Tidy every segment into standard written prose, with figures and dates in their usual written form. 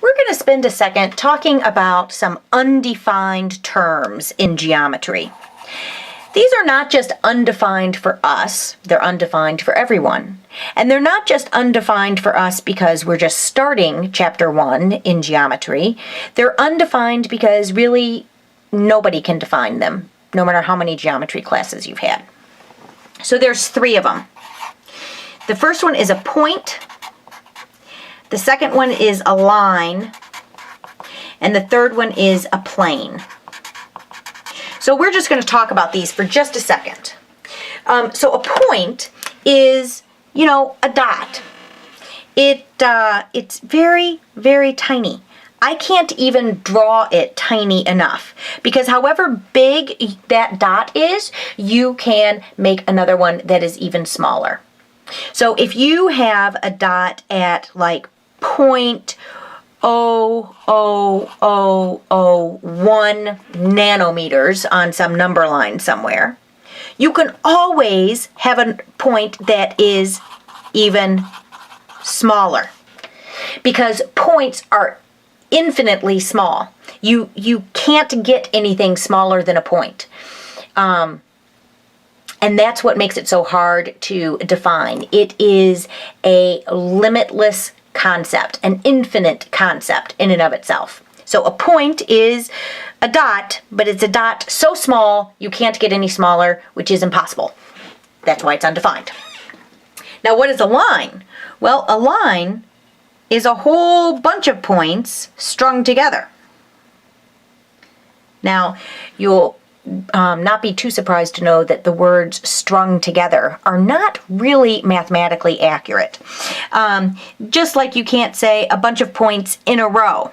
we're going to spend a second talking about some undefined terms in geometry. These are not just undefined for us, they're undefined for everyone. And they're not just undefined for us because we're just starting chapter 1 in geometry. They're undefined because really nobody can define them, no matter how many geometry classes you've had. So there's 3 of them. The first one is a point. The second one is a line. And the third one is a plane. So we're just going to talk about these for just a second. So a point is, a dot. It's very, very tiny. I can't even draw it tiny enough because however big that dot is, you can make another one that is even smaller. So if you have a dot at like 0.00001 nanometers on some number line somewhere, you can always have a point that is even smaller because points are infinitely small. You can't get anything smaller than a point. And that's what makes it so hard to define. It is a limitless concept, an infinite concept in and of itself. So a point is a dot, but it's a dot so small you can't get any smaller, which is impossible. That's why it's undefined. Now, what is a line? Well, a line is a whole bunch of points strung together. Now, you'll not be too surprised to know that the words strung together are not really mathematically accurate. Just like you can't say a bunch of points in a row,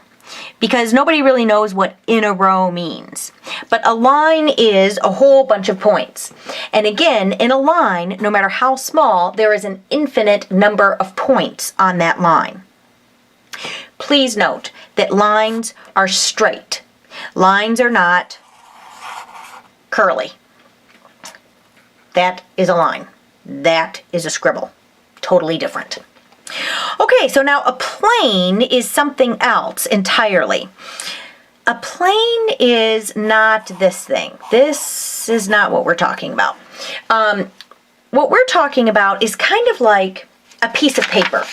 because nobody really knows what in a row means. But a line is a whole bunch of points. And again, in a line, no matter how small, there is an infinite number of points on that line. Please note that lines are straight. Lines are not curly. That is a line. That is a scribble. Totally different. Okay, so now a plane is something else entirely. A plane is not this thing. This is not what we're talking about. What we're talking about is kind of like a piece of paper.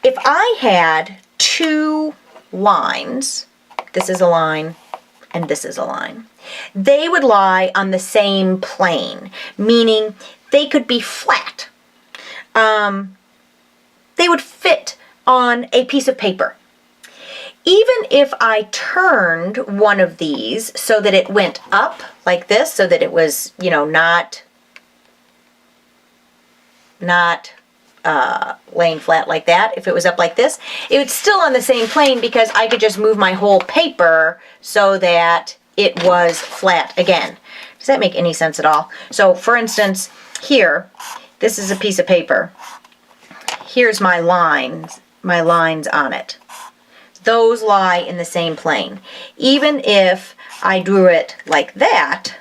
If I had 2 lines, this is a line and this is a line, they would lie on the same plane, meaning they could be flat. They would fit on a piece of paper. Even if I turned one of these so that it went up like this, so that it was, not laying flat like that. If it was up like this, it was still on the same plane because I could just move my whole paper so that it was flat again. Does that make any sense at all? So for instance, here, this is a piece of paper. Here's my lines on it. Those lie in the same plane. Even if I drew it like that,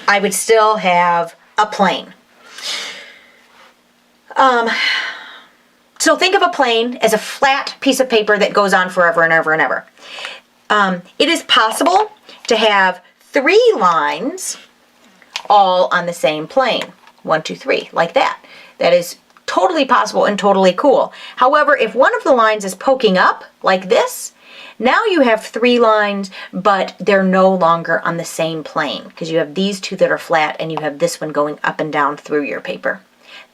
I would still have a plane. So think of a plane as a flat piece of paper that goes on forever and ever and ever. It is possible to have 3 lines all on the same plane. 1, 2, 3, like that. That is totally possible and totally cool. However, if one of the lines is poking up like this, now you have 3 lines, but they're no longer on the same plane because you have these 2 that are flat and you have this one going up and down through your paper.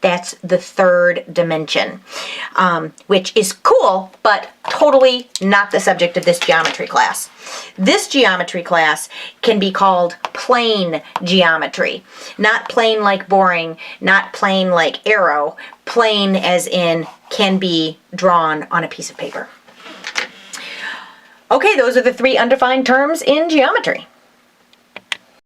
That's the 3rd dimension, which is cool, but totally not the subject of this geometry class. This geometry class can be called plane geometry. Not plain like boring, not plain like arrow, plane as in can be drawn on a piece of paper. Okay, those are the 3 undefined terms in geometry.